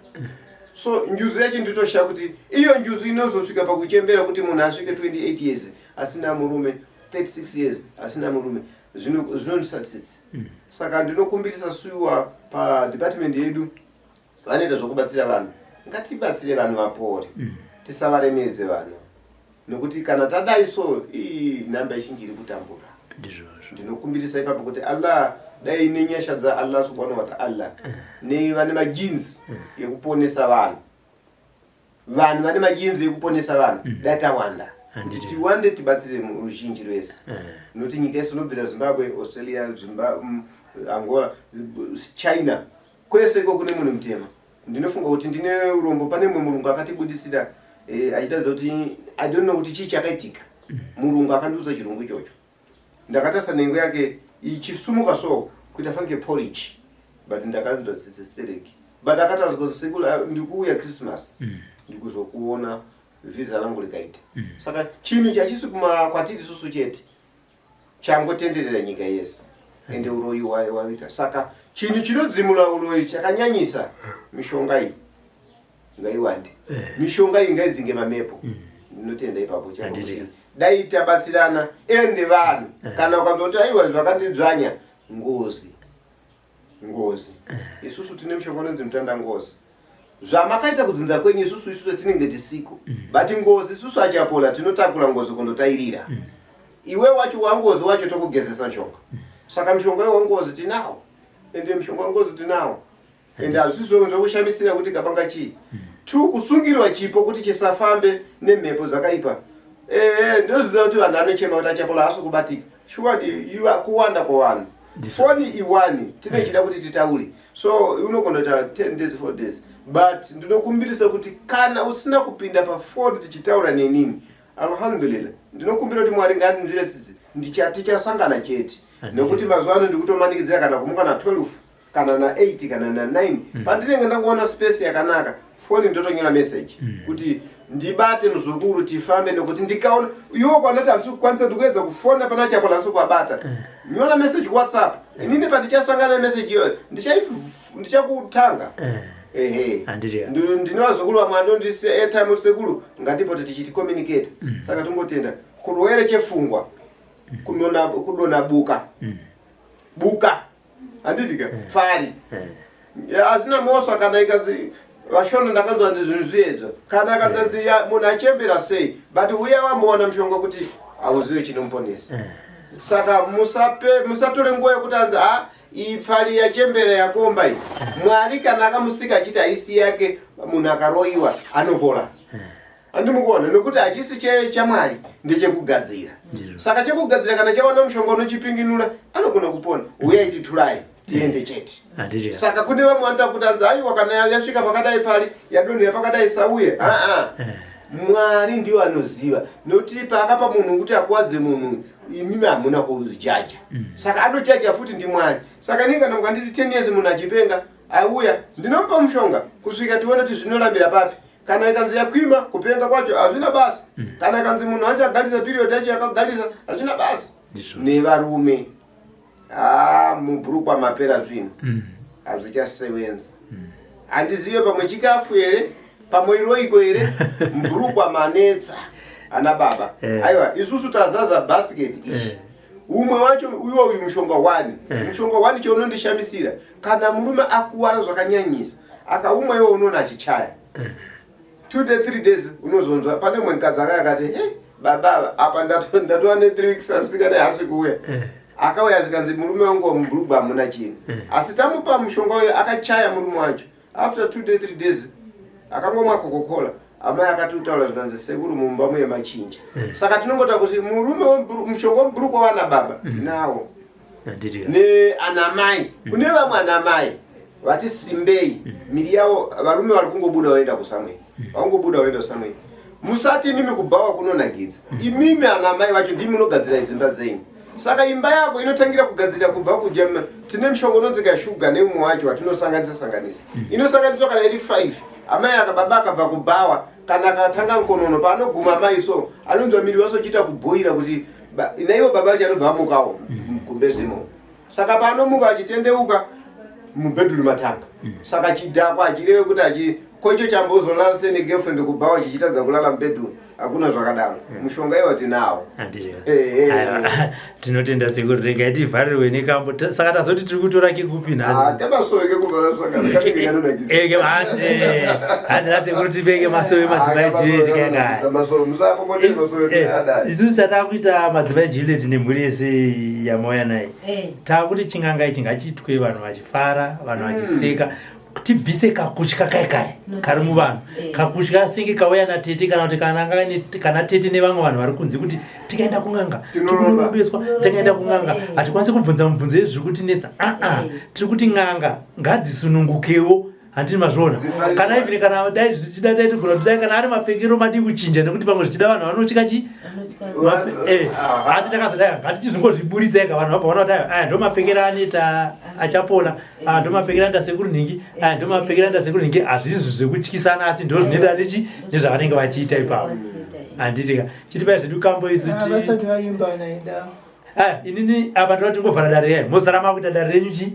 So njuzu yacho nditoshaya kuti iyo njuzu inozosvika pakuchembera kuti munhu asvike 28 years asina murume, 36 years asina murume, zvinondisatisitsa. Saka ndinokumbirisa suwa padepartment yedu vanoita zvokubatsira vanhu, ngatibatsire vanhu vapore, tisavaremedze vanhu, nokuti kana tadai so nhamba izhinji iri kutambura. Ndinokumbirisa ipapo kuti Allah dai nenyasha dza Allah subhanahu wa ta'ala vane majinsi ekuponesa vanhu, vanhu vane majinsi ekuponesa vanhu dai tawanda kuti tiwande tibatsire ruzhinji rwese. Noti nyika yese inobvira Zimbabwe, Australia, Angola, China, kwese iko kune munhu mutema. Ndinofunga kuti ndine urombo pane mumwe murungu akatibudisira achidadza kuti I don't know kuti chii chakaitika. Murungu akandiudza chirungu ichocho. Ndakatasa nhengo yake ichisumuka so kuita fange porridge, but ndakandodzidza stereki. But akataura kuti sekula ndikuuya Christmas ndikuzokuona visa rangu rikaita. Saka chinhu chachisi kwatiri susu chete changotenderera nyika yese ende uroyi waita. Saka chinhu chinodzimura uroyi chakanyanyisa mishonga iyi ngaiwande, mishonga iyi ngaidzinge mamepo. Ndinotenda ipapo chakuti dai tabatsirana ende vanhu kana ukandoti aiwa zvakandidzvanya ngozi isusu tine mishonga inonzi mutanda ngozi. Zvamakaita kudzinza kwenyu isusu tinenge tisiko, but ngozi isusu achapola tinotakura ngozi kundotairira. Iwe wacho wangozi wacho tokugezesa mishonga. Saka mishonga wangozi tinawo ende mishonga wangozi tinawo ende azvizvo ndokushamisira kuti kapanga chii tu kusungirwa chipo kuti chisafambe nemhepo dzakaipa. Ndoziva kuti vanhu anochema kuti achapola asi kubatika. Shuwadi iwa kuwanda kwavanhu foni iwani tine chida kuti titaure. So unogona kuita 10 days 4 days, but ndinokumbirisa kuti kana usina kupinda pa phone tichitaura nenini, alhamdulillah ndinokumbira kuti Mwari ngandinzvetsitse tichasangana chete. Nokuti mazuva ano ndikutomanikidzira kana kumuka na 12 kana na 8 kana na 9 pandinenge ndakuona space yakanaka foni ndotonyora message kuti ndibate muzukuru tifambe, nokuti ndikaona iwo kwanoti handisi ndikuedza kufona pana chapo lanso kuabata nyora message WhatsApp inini pandichasangana message iyoyo ndichakutanga ndinowazukuru vamwe andondisi airtime kuti sekuru ngatipoti tichiti communicate. Saka tombotenda kurwere chefungwa kudona buka handitika pfari hazvina moswa kana ikanzi vashona ndakanzwa ndizvinhu zviedzwa kana akanzi munhu achembera sei, but uya wambowana mushonga kuti hauzivi chinomuponesa. Saka musatore nguva yekuti anzi ipfari yachembera yakomba iyi Mwari kana akamusika achiti haisi yake munhu akaroiwa anopola. Andimukuona nokuti hachisi chaMwari ndechekugadzira. Saka chekugadzira kana chawana mushonga unochipinginura anogona kupona. Uya ititurai tiende chete. Saka kune vamwe vanoita kuti anzi aiwa kana yasvika pakadai pfari yadonhera pakadai sauye. Mwari ndiyo anoziva, nokuti paakapa munhu kuti akuwadze munhu imimi hamuna kujaja. Saka anojaja futi ndi Mwari. Saka ninga kana mukanditi 10 years munhu achipenga auya ndinomupa mushonga kusvika tione kuti zvinorambira papi. Kana ikanzi yakwima kupenga kwacho hazvina basi, kana ikanzi munhu achagalisa period yacho yakagalisa hazvina basi. Nevarume mubhurukwa mapera zvinhu hazvichasevenza. Andiziyo pamwe chikafu ere, pamwe iroiko ere, mburukwa manetsa ana baba. Aiwa, isusu tazaza basket ichi. Umwe wacho uyu mushonga 1. Mushonga 1 chaunondishamisira. Kana murume akuwara zvakanyanyisa, akaumwa iwo unoona achichaya. 2 to 3 days unozonzwa pane mwe mukadzi akati, "Hey, baba, apa ndatoa ne 3 weeks asika ne hasi kuuya." Akauya zikanzi murume wangu mburugwa hamuna chini. Asi tamupa mushonga uyu akachaya murume wacho. After 2 to 3 days akangomwa Coca-Cola. Amai akatutaura zvikanzi sekuru mumba muye machinja. Saka tinongota kuti murume mushonga womburukwa wana baba tinawo. Ne anamai, kune vamwe anamai vati simbei, miri yavo varume vari kungobuda vaenda kusamwe. Vangobuda vaenda kusamwe. Musati mimi kubawa kunonakidza. Imimi anamai vacho ndimi munogadzira dzimba dzenyu. Saka imba yako inotangira kugadzira kubva kujama. Tine mushonga unonzi shuga neumwe wacho watinosanganisa. Inosanganiswa kana iri 5. Amai akababa akabva kubawa kana akatanga nkonono paanoguma mai so anonzwa miri wasochita kubhoira kuti inaiwo baba vacho anobva amukawo kumbezemo. Saka paanomuka achitendeuka mubhedroom matanga. Saka chidhakwa achireve kuti koicho chambozolala sene girlfriend kubawa chichitadza kulala mubhedroom. Hakuna zvakadaro. Mushonga iwo tinawo. Tinotenda sekuru regai Variuitwa NeChikwambo. Saka tazoti tiri kutora kekupi nhasi. Temasowe kekuvara saka handina sekuru tipeke masowe Madzimai tikaenda. Tamasowe musapopote masowe tadai. Isusu chatakuita Madzimai Juliet nemhuri yese yamauya naye. Takuti chinganga ichi ngachitwe vanhu vachifara, vanhu vachiseka. Tibvise kakutya kai kari muvanhu. Kakutya senge kauya natete kana kuti kana tete nevamwe vanhu vari kunze kuti tikaenda kunganga tinorumbeswa, tikaenda kunganga hatikwanisi kubvunza mubvunzo yezviri kutinetsa. Tiri kuti nganga ngadzisunungukewo. Handini mazvona. Kana even kana dai zvichida taitogona kuti dai kana ari mafekero madi kuchinja nekuti pamwe zvichida vanhu vanotya chi. Asi takazodai ngatichizongozviburitsa ega vanhu vabva kuti aya ndo mafekero aneta achapona. Ndo mafekero anoita sekuru nhingi. Ndo mafekero anoita sekuru nhingi. Hazvizvi zvekutyisana asi ndo zvinoita nechi nezvavanenge vachiita ipapo. Handitika. Chitipai zvedu kambo isu ti. Vasati vaimba naida. Inini apa ndo tingovhara dare yai. Mozarama kuita dare renyu chi?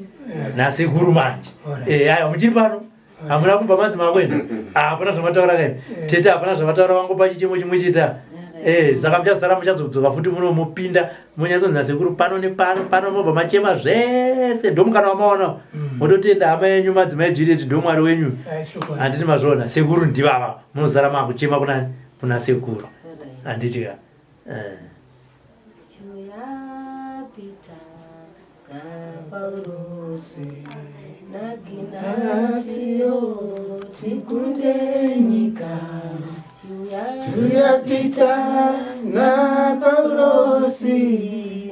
Nasekuru manje. Aya muchiri pano. Hamuna kubva Madzimai kwenu. Hapana zvamataura kai. Tete hapana zvamataura wangopa chichemo chimwe chete. Saka muchazara muchazodzoka futi munomupinda munyatsonzi nasekuru pano nepano pano mobva machema zvese ndomukana wamaona. Mototenda hama yenyu Madzimai Juliet ndo Mwari wenyu. Handiti mazvona sekuru ndivava munozara makuchema kunani kuna sekuru. Handiti ka. Naginasio tikunde nyika Chuyapita na Paulosi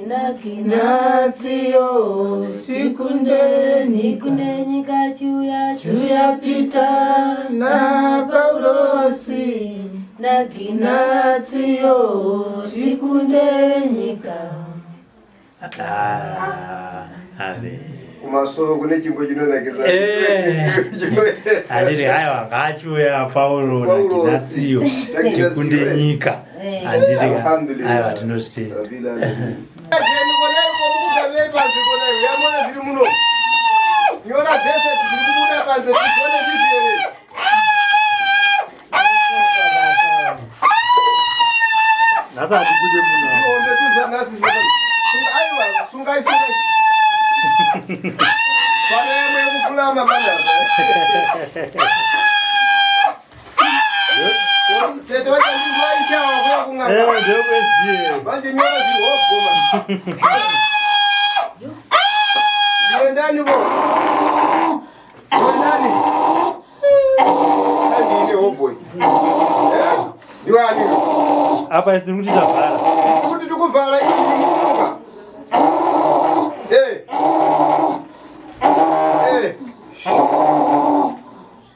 Naginasio tikunde nyika Chuyapita na Paulosi Naginasio tikunde nyika. Amen. Kumasoro kune chimbo chinonakidza. Handiti haiwa ngachuya Paulo naginasiyo tikunde nyika. Handiti haiwa tinozvitenda. Nyora dzese tiri kubuda panze tione ndizvere. Nasa atikude muno. Ndione tuzanasi zvakati. Aiwa sungai. Pane yemwe yekufulama banda. Tete wacha ndizwa ichawa kwa kunganga. Ndio kwestie. Manje nyora zihoboma. Ndani ko. Ndani. Ndani hoboy. Ndiwani. Apa isiri kuti tavhara. Kuti tikuvhara ichimuka.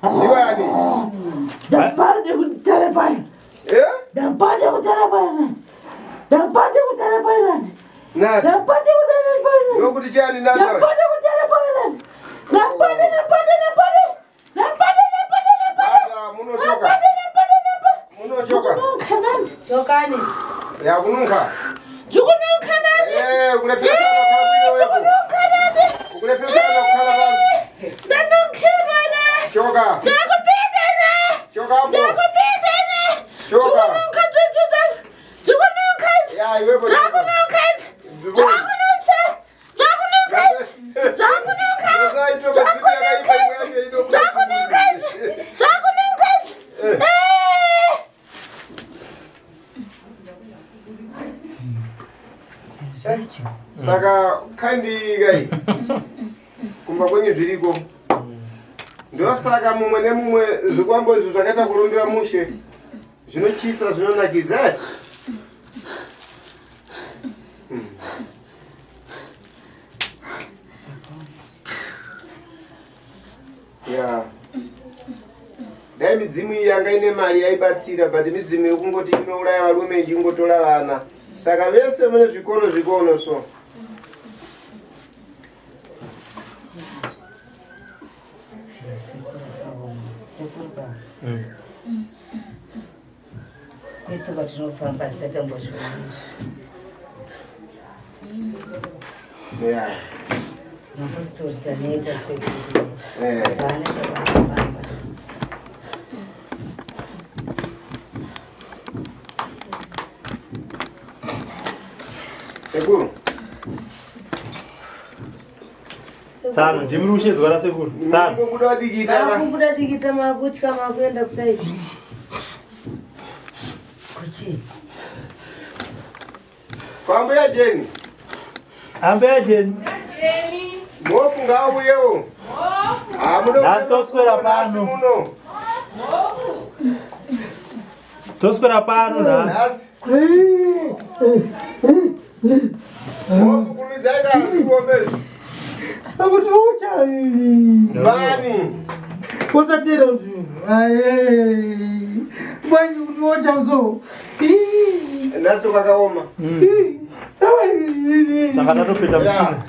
Ndiwani. Dampade kutare pai. Dampade kutare pai. Dampade kutare pai. Nada. Dampade kutare pai. Yokuti chani nada. Dampade kutare pai. Dampade. Nada munochoka. Munochoka. Chokani. Ya kununka. Jukununka nani? Kule pesa nakabwino wewe. Jukununka nani? Kule pesa nakala basi. Danunkira na. choka. Choka hapo. Choka. Ya, iwepo choka. Saka kandi gai kumba kwenye zviriko ndio saka mumwe nemumwe zvikwambo izvo zvakaita kurombewa mushe zvinochisa zvinonakidza ya dai midzimu iyi yanga ine mari yaibatsira but midzimu yekungoti inouraya varume ichingotora vana saka vese mune zvikono so Esse bateu no fã para ser tão bom. Yeah. Não fosse tudo, também já sei que é. Seguro? Sana, ndimurushe zuva rasekuru. Sana. Kubuda digita makutya makuenda kusaidi. Kuti. Kwambuya Jeni. Ambuya Jeni. Mofu ngauyewo. Amuno. Nasitoswera pano. Toswera pano nasi. Mofu kumidzaika ngombe. Akuti ucha Bani. Kozatera mtu. Bani kuti ucha uzo. Naso kakaoma. Takanatopeta mshina.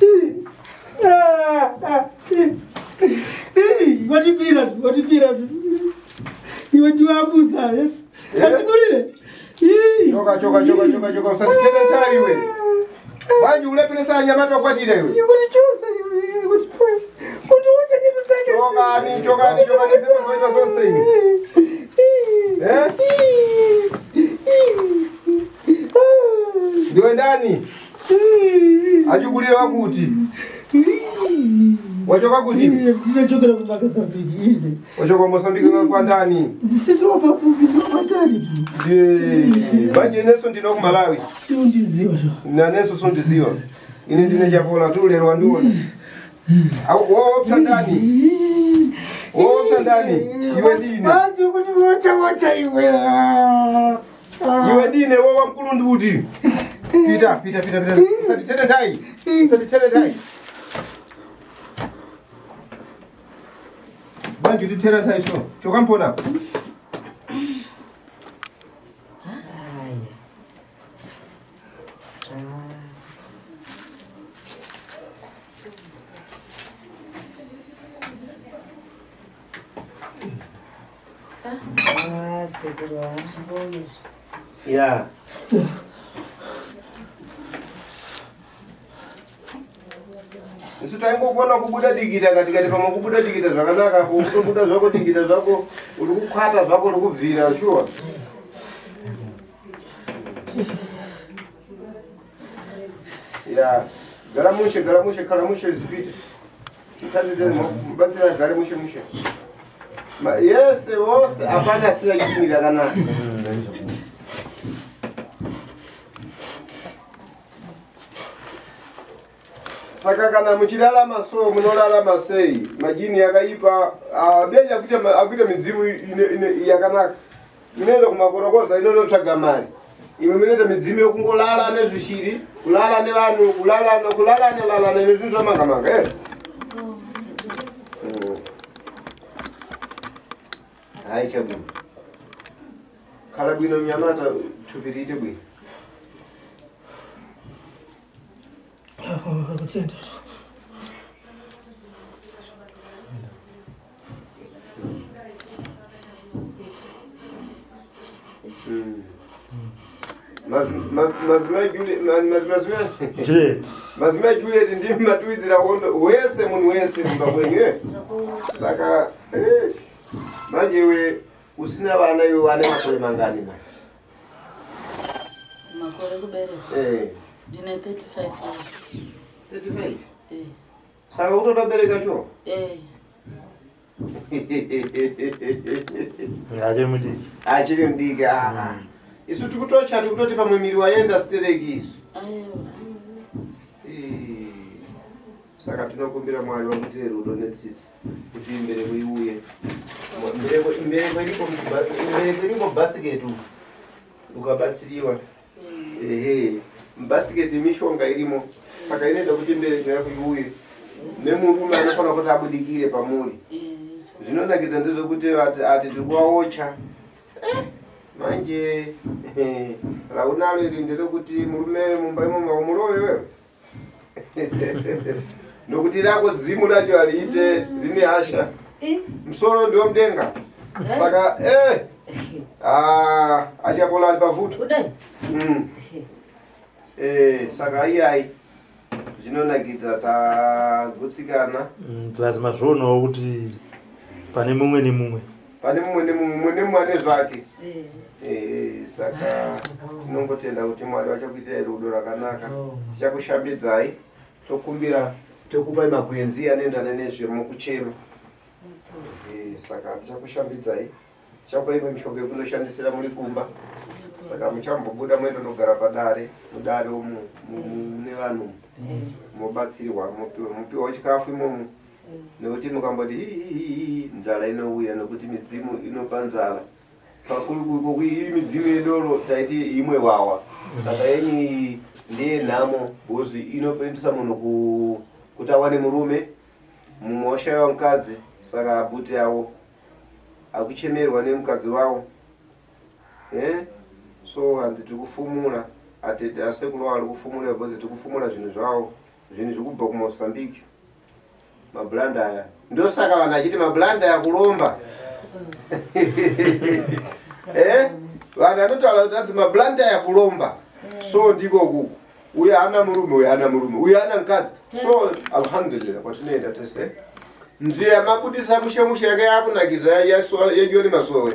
Watipira tu. Iwe ndiwa abusa. Atikurire. Choka. Usatitenda tai iwe. Bani ulepelesa nyamato kwatira iwe. Ikulichosa iwe. Kuti ucha kitu zake. Chokani. Pepa zoita zonse ini. Ndiwe ndani? Achukulira wakuti? Wachoka kuti? Ndinachokera kuMozambique. Wachoka Mozambique kwa ndani? Zisitowa pafupi kwatari tu. Banje neso ndino ku Malawi. Siundiziwa. Na neso sondiziwa. Ine ndine chapola tu lero wandiona. Wopsa ndani? Wopsa ndani? Iwe ndine. Banje kuti wocha iwe. Iwe ndine wowa mkulu ndiuti. Pita. Usatitende tai. Banje utitera tai so. Choka mpona. Segura. Yeah. Isu taingogona kubuda digita katikati pamwe kubuda digita zvakanaka po kubuda zvako digita zvako uri kukwata zvako uri kubvira sure. Yeah. Garamushe zipite. Utanize mubatsira garamushe. Yes, wose apana siya gini rakanaka. Saka kana muchirarama so munorarama sei majini yakaipa beja akuita midzimu yakanaka inoenda kumakorokoza inonotsvaga mari imwe minoita midzimu yokungolala nezvishiri kulala nevanhu kulala nezvinhu zvamangamanga hai chabwino khala bwino mnyamata thupi riite bwino Kutenda. Madzimai Juliet ndimi matuidzira hondo wese munhu wese mumba kwenyu saka Manje iwe usina vana iwe wane makore mangani manje? Makore kubereka? Ndine 35 years. 35? Saka utotobereka cho? Achiri mudiki. Isu tikutocha tikutoti pamwe miri waenda stereki isu. Saka tinokumbira Mwari vakutire rudo netsitsi kuti imbereko iuye. Imbereko iripo bhasiketi ukabatsiriwa. Bhasiketi mishonga irimo. Saka inoita kuti imbereko yako iuye. Nemurume anofana kuti abudikire pamuri. Zvinonakidza ndezvekuti ati tikuvaocha. Manje raunalo iri nderekuti murume mumba imomo muroyo wewe. Nokuti rako dzimu racho aliite rine hasha. Musoro ndio mdenga. Saka achapola ali pavuto. Saka iyai zvinonakidza tagutsikana. Plasma zvono kuti pane mumwe nemumwe. Pane mumwe nemumwe zvake. Saka tinongotenda kuti Mwari vachakuitira rudo rakanaka. Tichakushambidzai tokumbira tokupai makwenzi anoendana nezvemukuchema. Saka tichakushambidzai. Tichakupai mishonga yekunoshandisira muri kumba. Saka muchambobuda mwendo nogara padare, mudare mune vanhu. Mubatsirwa mupiwa chikafu imomo. Nekuti mukamboti nzara inouya nekuti midzimu inopa nzara. Pakuru iyi midzimu yedoro taiti imwe wawa. Saka yenyu ndiye nhamo bozi inopendesa munhu kuti awane murume. Mumwe washaiwa mukadzi saka abhuti awo akuchemerwa nemukadzi wawo. So handi tikufumura atete asekuru ari kufumura bozi tikufumura zvinhu zvawo. Zvinhu zvekubva kuMozambique. Mablanda aya. Ndio saka vanhu achiti mablanda yakulomba. Vanhu anotaura kuti mablanda yakulomba. So ndiko kuku. Uye ana murume, uye ana murume, uye ana mukadzi. So alhamdulillah kwatinoenda tese. Nzira mabudisa mushe yake yakunakidza yajoni masowe.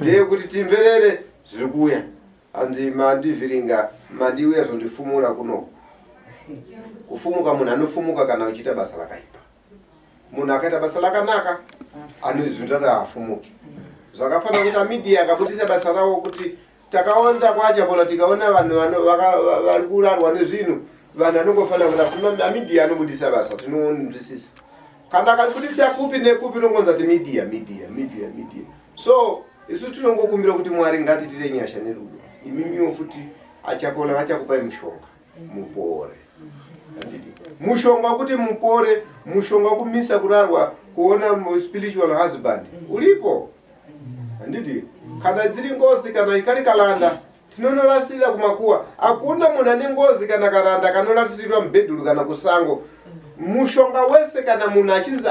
Ndiye kuti timverere zviri kuuya. Andi mandivhiringa mandiuya zvondifumura kuno. Kufumuka munhu anofumuka kana uchita basa rakaipa. Munhu akaita basa rakanaka anozvinzvaka afumuke. Zvakafanana kuti media akabudisa basa rawo kuti takaonza kwacha bola tikaona vanhu vari kurarwa nezvinhu vanhu anongofanira kuti asima media anobudisa basa tinonzwisisa. Kana akabudisa kupi nekupi nongonza kuti media. So isu tinongokumbira kuti Mwari ngatitire nyasha nerudo. Imimiwo futi achakola vachakupai mushonga mupore. Mushonga kuti mupore, mushonga kumisa kurarwa kuona spiritual husband. Ulipo. Anditi kana dziri ngozi kana ikari kalanda tinonorasira kumakuwa. Hakuna munhu ane ngozi kana karanda kanorasirwa mubhedhuru kana kusango. Mushonga wese kana munhu achinzi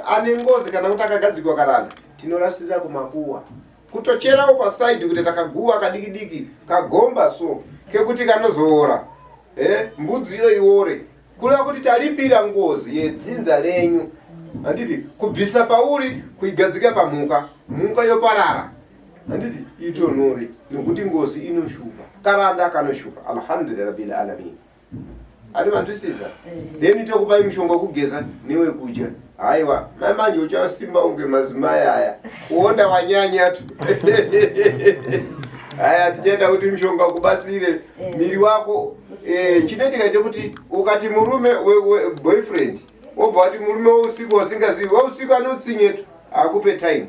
ane ngozi kana kuti akagadzikwa karanda tinorasira kumakuwa. Kutocherawo paside kuti takaguwa kadikidiki kagomba so kekuti kanozoora. Mbudzi iyo iore. Kula kuti talipira ngozi yedzinza lenyu. Anditi kubvisa pauri kuigadzika pamuka. Muka yoparara. Anditi itonori nekuti ngozi inoshupa. Karanda kanoshupa. Alhamdulillah rabbil alamin. Ari mandisisa. Then tokupai mishonga kugeza niwe kuja. Aiwa, manje uchasimba unge Madzimai aya. Kuonda wanyanya tu. Aya tichenda kuti mishonga kubatsire miri wako. Chinoitika ndekuti ukati murume boyfriend obva ati murume usiku wasingazivi usiku anotsinyetu akupe time.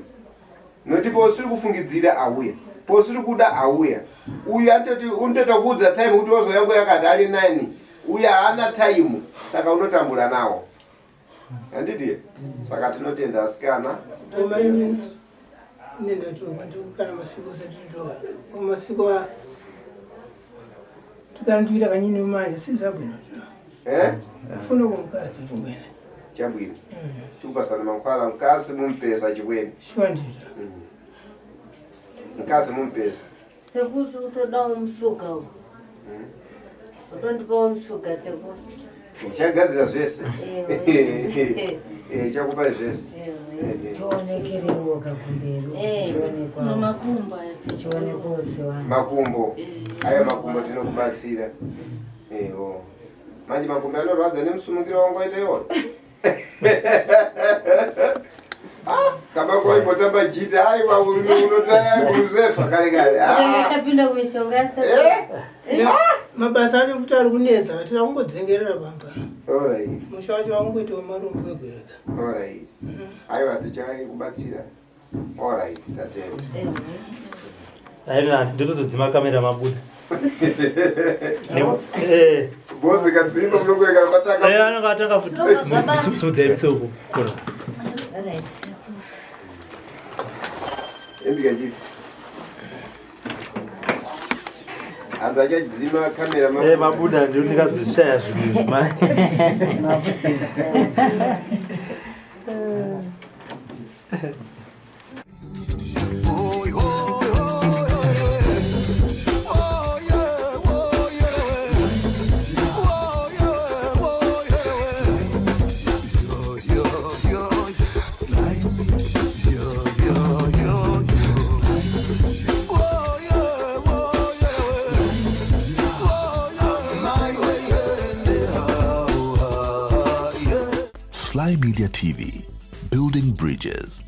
Noti posiri kufungidzira auya. Posiri kuda auya. Uyu antoti untotokuudza time kuti wazo yangu yakati ari 9. Uya hana time saka unotambura nawo. Anditi saka tinotenda asikana. Nenda toka ndikana masiko satitoka. Masiko tukandiira kanyini manje sizabwino jo. Ufuna kumkazi tumwene. Chabwino. Tupasana mankwala mkazi mumpesa chibweni. Shwandira. Mkazi mumpesa. Sekuti utoda umushuka uyu. Utondipa umushuka sekuti. Ndichagadzira zvese. chakupa zvese tionekerewo kakumberi namakumbo tichionekwo sewana makumbo aya makumbo tinokubatsira ewo manje makumbo anorwadza nemusumukiro wangu aita iwo kama kwa ibotamba jiti aiwa unotaya kuzefa kale kale tapinda kumishonga mabasa acho futi ari kunetsa tira kungodzengerera bamba alright mushawacho wangoita wemarumbu wegwega alright aiwa tichakubatsira alright tatenda aina ndotozodzima kamera mabuda bosi kadzimba mnogweka mataka anenge ataka futi sodzaipisoko endikachifi anza achadzima kamera mabuda ndio ndikazozvishaya zvinhu zvimai Sly Media TV, building bridges.